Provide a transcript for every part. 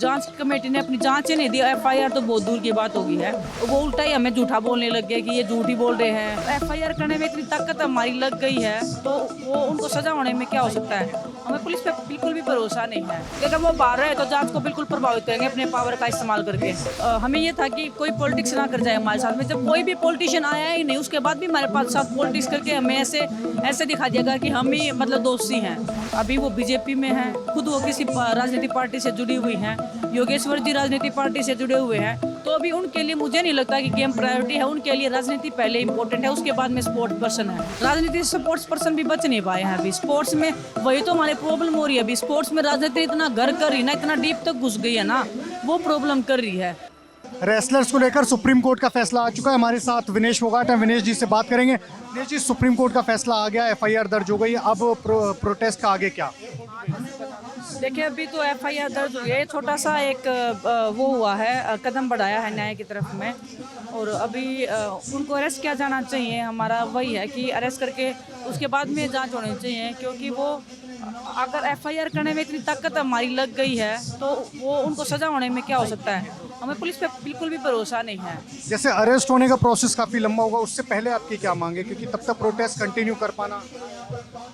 जांच कमेटी ने अपनी जांच ही नहीं दी, एफआईआर तो बहुत दूर की बात होगी है। वो उल्टा ही हमें झूठा बोलने लग गए कि ये झूठ ही बोल रहे हैं। एफआईआर करने में इतनी ताकत हमारी लग गई है तो वो उनको सजा होने में क्या हो सकता है। हमें पुलिस पे बिल्कुल भी भरोसा नहीं है। अगर वो बाहर रहे तो जांच को बिल्कुल प्रभावित करेंगे अपने पावर का इस्तेमाल करके। हमें ये था कि कोई पॉलिटिक्स ना कर जाए हमारे साथ में। जब कोई भी पॉलिटिशियन आया ही नहीं उसके बाद भी हमारे पास साथ पॉलिटिक्स करके हमें ऐसे दिखा दिया कि हम ही मतलब दोषी हैं। अभी वो बीजेपी में हैं, खुद वो किसी राजनीतिक पार्टी से जुड़ी हुई हैं, योगेश्वर जी राजनीतिक पार्टी से जुड़े हुए हैं। तो अभी उनके लिए मुझे नहीं लगता कि गेम प्रायोरिटी है। उनके लिए राजनीति पहले इंपॉर्टेंट है, उसके बाद में स्पोर्ट्स पर्सन है। राजनीति से स्पोर्ट्स पर्सन भी बच नहीं पाए हैं अभी। स्पोर्ट्स में वही तो हमारी प्रॉब्लम हो रही है। अभी स्पोर्ट्स में राजनीति इतना घर कर रही ना, इतना डीप तक घुस गई है ना, वो प्रॉब्लम कर रही है। रेसलर्स को लेकर सुप्रीम कोर्ट का फैसला आ चुका है। हमारे साथ विनेश फोगाट है, विनेश जी से बात करेंगे। विनेश जी, सुप्रीम कोर्ट का फैसला आ गया, एफआईआर दर्ज हो गई, अब प्रोटेस्ट का आगे क्या? देखिए, अभी तो एफआईआर दर्ज हुई है, छोटा सा एक वो हुआ है, कदम बढ़ाया है न्याय की तरफ में। और अभी उनको अरेस्ट किया जाना चाहिए। हमारा वही है कि अरेस्ट करके उसके बाद में जांच होनी चाहिए, क्योंकि वो अगर एफआईआर करने में इतनी ताकत हमारी लग गई है तो वो उनको सजा होने में क्या हो सकता है। हमें पुलिस पे बिल्कुल भी भरोसा नहीं है। जैसे अरेस्ट होने का प्रोसेस काफ़ी लंबा होगा, उससे पहले आपकी क्या मांगे, क्योंकि तब तक प्रोटेस्ट कंटिन्यू कर पाना?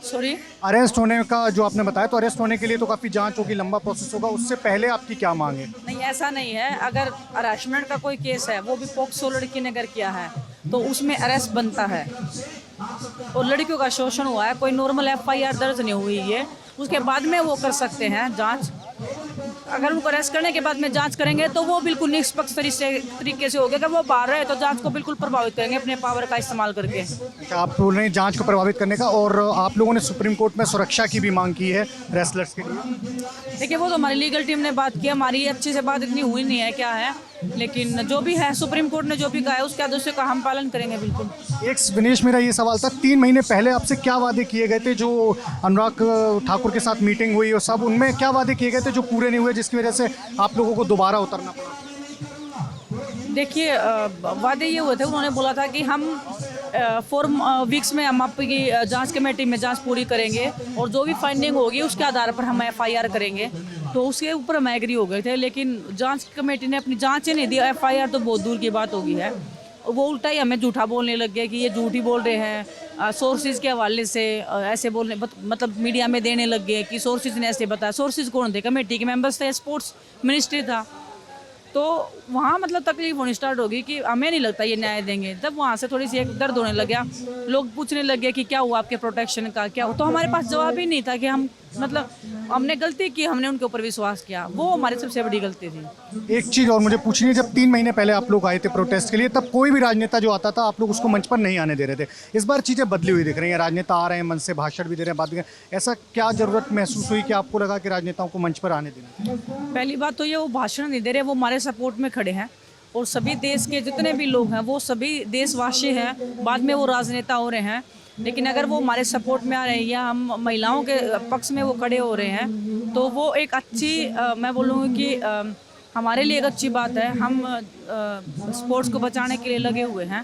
सॉरी, अरेस्ट होने का जो आपने बताया, तो अरेस्ट होने के लिए तो काफ़ी जांच होगी, लंबा प्रोसेस होगा, उससे पहले आपकी क्या मांगे? नहीं, ऐसा नहीं है। अगर हरासमेंट का कोई केस है, वो भी पॉक्सो लड़की ने अगर किया है तो उसमें अरेस्ट बनता है। और लड़कियों का शोषण हुआ है, कोई नॉर्मल एफआईआर दर्ज नहीं हुई है, उसके बाद में वो कर सकते हैं जांच। अगर उनको अरेस्ट करने के बाद में जांच करेंगे तो वो बिल्कुल निष्पक्ष तरीके से होगा। अगर वो बाहर रहे तो जांच को बिल्कुल प्रभावित करेंगे अपने पावर का इस्तेमाल करके। आप बोल रहे हैं जांच को प्रभावित करने का, और आप लोगों ने सुप्रीम कोर्ट में सुरक्षा की भी मांग की है रेसलर्स के लिए। देखिए, वो तो हमारी लीगल टीम ने बात की, हमारी अच्छी से बात इतनी हुई नहीं है क्या है, लेकिन जो भी है सुप्रीम कोर्ट ने जो भी कहा है उसके आदेश का हम पालन करेंगे बिल्कुल। एक विनेश, मेरा ये सवाल था, 3 महीने पहले आपसे क्या वादे किए गए थे? जो अनुराग ठाकुर के साथ मीटिंग हुई और सब, उनमें क्या वादे किए गए थे जो पूरे नहीं हुए, जिसकी वजह से आप लोगों को दोबारा उतरना पड़ा? देखिए, वादे ये हुए थे, उन्होंने बोला था कि हम 4 वीक्स में हम आपकी जांच कमेटी में जांच पूरी करेंगे और जो भी फाइंडिंग होगी उसके आधार पर हम एफआईआर करेंगे। तो उसके ऊपर हम एग्री हो गए थे, लेकिन जांच कमेटी ने अपनी जांच ही नहीं दी। एफआईआर तो बहुत दूर की बात होगी है। वो उल्टा ही हमें झूठा बोलने लग गए कि ये झूठ ही बोल रहे हैं। सोर्सेज के हवाले से ऐसे बोलने, मतलब मीडिया में देने लग गए कि सोर्सेज ने ऐसे बताया। सोर्सेज कौन थे? कमेटी के मेंबर्स थे, स्पोर्ट्स मिनिस्ट्री था। तो वहाँ मतलब तकलीफ होनी स्टार्ट होगी कि हमें नहीं लगता ये न्याय देंगे। तब वहाँ से थोड़ी सी एक दर्द होने लग गया। लोग पूछने लग गए कि क्या हुआ आपके प्रोटेक्शन का, क्या हुआ? तो हमारे पास जवाब ही नहीं था कि हम मतलब हमने गलती की, हमने उनके ऊपर विश्वास किया, वो हमारी सबसे बड़ी गलती थी। एक चीज़ और मुझे पूछनी है, जब 3 महीने पहले आप लोग आए थे प्रोटेस्ट के लिए, तब कोई भी राजनेता जो आता था आप लोग उसको मंच पर नहीं आने दे रहे थे। इस बार चीज़ें बदली हुई दिख रही हैं, राजनेता आ रहे हैं, मंच से भाषण भी दे रहे हैं, बात भी कर रहे हैं। ऐसा क्या ज़रूरत महसूस हुई कि आपको लगा कि राजनेताओं को मंच पर आने देना? पहली बात तो ये, वो भाषण नहीं दे रहे, वो हमारे सपोर्ट में खड़े हैं। और सभी देश के जितने भी लोग हैं वो सभी देशवासी हैं, बाद में वो राजनेता हो रहे हैं। लेकिन अगर वो हमारे सपोर्ट में आ रहे हैं या हम महिलाओं के पक्ष में वो खड़े हो रहे हैं तो वो एक अच्छी मैं बोलूँगी कि हमारे लिए एक अच्छी बात है। हम स्पोर्ट्स को बचाने के लिए लगे हुए हैं।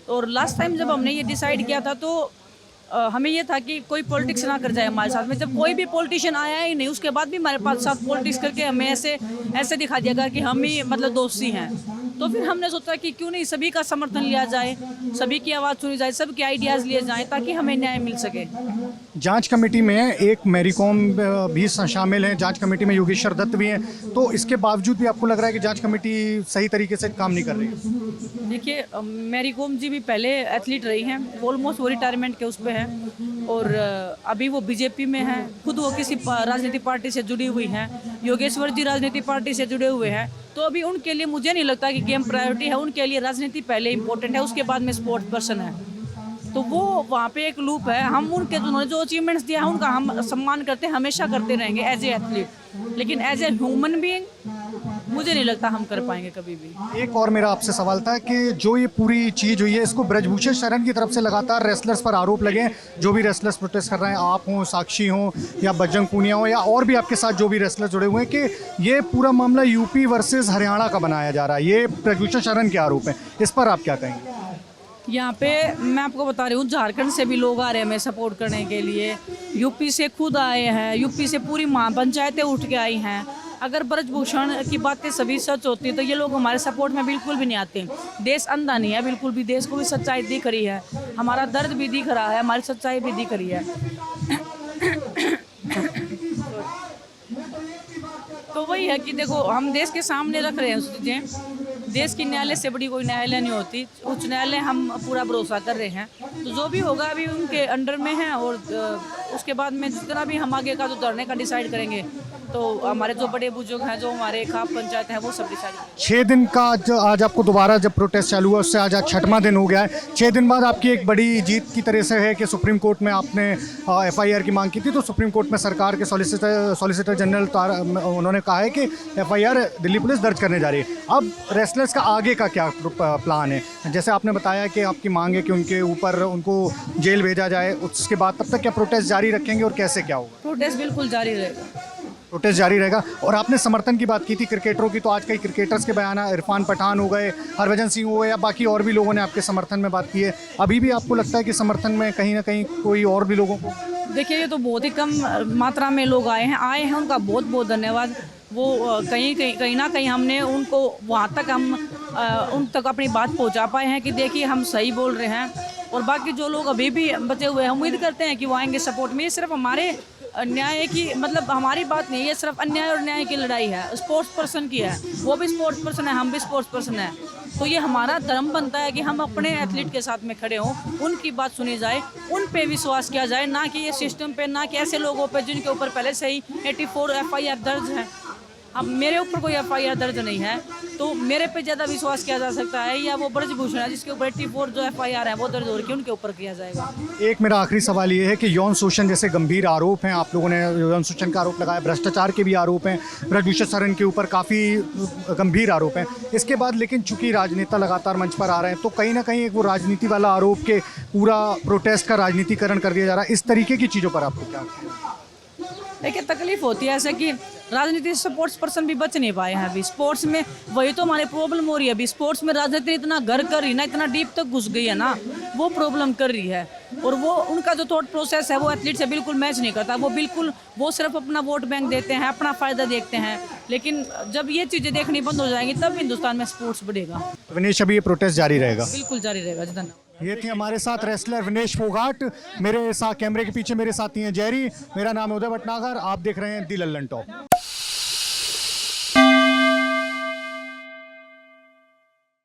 और लास्ट टाइम जब हमने ये डिसाइड किया था तो हमें ये था कि कोई पॉलिटिक्स ना कर जाए हमारे साथ में। जब कोई भी पॉलिटिशियन आया ही नहीं उसके बाद भी हमारे पास साथ पॉलिटिक्स करके हमें ऐसे दिखा दिया कि हम ही मतलब दोषी हैं। तो फिर हमने सोचा कि क्यों नहीं सभी का समर्थन लिया जाए, सभी की आवाज़ सुनी जाए, सबके आइडियाज़ लिए जाएं ताकि हमें न्याय मिल सके। जांच कमेटी में एक मैरी कॉम भी शामिल हैं, जांच कमेटी में योगेश्वर दत्त भी हैं, तो इसके बावजूद भी आपको लग रहा है कि जांच कमेटी सही तरीके से काम नहीं कर रही है? देखिए, मैरी कॉम जी भी पहले एथलीट रही हैं, ऑलमोस्ट वो रिटायरमेंट के उस पर हैं। और अभी वो बीजेपी में हैं, खुद वो किसी राजनीतिक पार्टी से जुड़ी हुई हैं, योगेश्वर जी राजनीतिक पार्टी से जुड़े हुए हैं। तो अभी उनके लिए मुझे नहीं लगता कि गेम प्रायोरिटी है। उनके लिए राजनीति पहले इंपॉर्टेंट है, उसके बाद में स्पोर्ट्स पर्सन है। तो वो वहाँ पे एक लूप है। हम उनके उन्होंने जो अचीवमेंट्स दिया है उनका हम सम्मान करते हैं, हमेशा करते रहेंगे एज ए एथलीट। लेकिन एज ए ह्यूमन बीइंग मुझे नहीं लगता हम कर पाएंगे कभी भी। एक और मेरा आपसे सवाल था कि जो ये पूरी चीज़ हुई है, इसको ब्रजभूषण शरण की तरफ से लगातार रेसलर्स पर आरोप लगे हैं। जो भी रेसलर्स प्रोटेस्ट कर रहे हैं, आप हों, साक्षी हों या बजरंग पूनिया हो या और भी आपके साथ जो भी रेसलर्स जुड़े हुए हैं, कि ये पूरा मामला यूपी वर्सेस हरियाणा का बनाया जा रहा है, ये ब्रजभूषण शरण के आरोप हैं। इस पर आप क्या कहेंगे? यहाँ पे मैं आपको बता रही हूँ, झारखंड से भी लोग आ रहे हैं हमें सपोर्ट करने के लिए, यूपी से खुद आए हैं, यूपी से पूरी पंचायतें उठ के आई हैं। अगर ब्रजभूषण की बातें सभी सच होती तो ये लोग हमारे सपोर्ट में बिल्कुल भी नहीं आते। देश अंधा नहीं है बिल्कुल भी, देश को भी सच्चाई दिख रही है, हमारा दर्द भी दिख रहा है, हमारी सच्चाई भी दिख रही है। तो वही है कि देखो हम देश के सामने रख रहे हैं चीज़ें। देश की न्यायालय से बड़ी कोई न्यायालय नहीं होती, उच्च न्यायालय हम पूरा भरोसा कर रहे हैं। तो जो भी होगा अभी उनके अंडर में है, और उसके बाद में जितना भी हम आगे का जो धरने का डिसाइड करेंगे तो हमारे जो बड़े बुजुर्ग हैं, जो हमारे खाप पंचायत हैं, वो सब डिसाइड करेंगे। 6 दिन का आज आपको दोबारा जब प्रोटेस्ट चालू हुआ उससे आज 6वां दिन हो गया है। 6 दिन बाद आपकी एक बड़ी जीत की तरह से है कि सुप्रीम कोर्ट में आपने FIR की मांग की थी, तो सुप्रीम कोर्ट में सरकार के सॉलिसिटर जनरल उन्होंने कहा है कि FIR दिल्ली पुलिस दर्ज करने जा रही है। अब रेसलर्स का आगे का क्या प्लान है? जैसे आपने बताया कि आपकी मांग है कि उनके ऊपर उनको जेल भेजा जाए, उसके बाद तब तक क्या प्रोटेस्ट जारी रखेंगे और कैसे क्या होगा? प्रोटेस्ट बिल्कुल जारी रहेगा। प्रोटेस्ट जारी रहेगा। और आपने समर्थन की बात की थी क्रिकेटरों की, तो आज कई क्रिकेटर्स के बयान, इरफान पठान हो गए, हरभजन सिंह हो गए, या बाकी और भी लोगों ने आपके समर्थन में बात की है। अभी भी आपको लगता है कि समर्थन में कहीं ना कहीं कोई और भी लोगों को? देखिए ये तो बहुत ही कम मात्रा में लोग आए हैं, उनका बहुत बहुत धन्यवाद। वो कहीं ना कहीं हमने उनको वहाँ तक उन तक अपनी बात पहुँचा पाए हैं कि देखिए हम सही बोल रहे हैं। और बाकी जो लोग अभी भी बचे हुए हैं, उम्मीद करते हैं कि वो आएंगे सपोर्ट में। ये सिर्फ हमारे न्याय की, मतलब हमारी बात नहीं है, ये सिर्फ अन्याय और न्याय की लड़ाई है, स्पोर्ट्स पर्सन की है। वो भी स्पोर्ट्स पर्सन है, हम भी स्पोर्ट्स पर्सन है। तो ये हमारा धर्म बनता है कि हम अपने एथलीट के साथ में खड़े हों, उनकी बात सुनी जाए, उन पे विश्वास किया जाए, ना कि ये सिस्टम पे, ना कि ऐसे लोगों पे जिनके ऊपर पहले से ही 84 FIR दर्ज है। अब मेरे ऊपर कोई FIR दर्ज नहीं है, तो मेरे पे ज़्यादा विश्वास किया जा सकता है, या वो ब्रजभूषण है जिसके ऊपर 84 जो FIR है वो दर्ज हो रही है, उनके ऊपर किया जाएगा। एक मेरा आखिरी सवाल ये है कि यौन शोषण जैसे गंभीर आरोप हैं, आप लोगों ने यौन शोषण का आरोप लगाया, भ्रष्टाचार के भी आरोप हैं, ब्रजभूषण शरण के ऊपर काफ़ी गंभीर आरोप हैं। इसके बाद लेकिन चूंकि राजनेता लगातार मंच पर आ रहे हैं, तो कहीं ना कहीं एक वो राजनीति वाला आरोप के पूरा प्रोटेस्ट का राजनीतिकरण कर दिया जा रहा है। इस तरीके की चीज़ों पर आपको क्या? देखिए तकलीफ होती है ऐसे कि राजनीति से स्पोर्ट्स पर्सन भी बच नहीं पाए हैं अभी। स्पोर्ट्स में वही तो हमारी प्रॉब्लम हो रही है अभी। स्पोर्ट्स में राजनीति इतना घर कर रही ना, इतना डीप तक घुस गई है ना, वो प्रॉब्लम कर रही है। और वो उनका जो थॉट प्रोसेस है वो एथलीट से बिल्कुल मैच नहीं करता। वो सिर्फ अपना वोट बैंक देते हैं, अपना फ़ायदा देखते हैं। लेकिन जब ये चीज़ें देखनी बंद हो जाएंगी तब हिंदुस्तान में स्पोर्ट्स बढ़ेगा। विनेश, अभी ये प्रोटेस्ट जारी रहेगा? बिल्कुल जारी रहेगा। धन्यवाद। ये थी हमारे साथ रेसलर विनेश फोगाट। मेरे साथ कैमरे के पीछे मेरे साथी हैं जेरी। मेरा नाम है उदय भटनागर। आप देख रहे हैं दी लल्लन टॉप।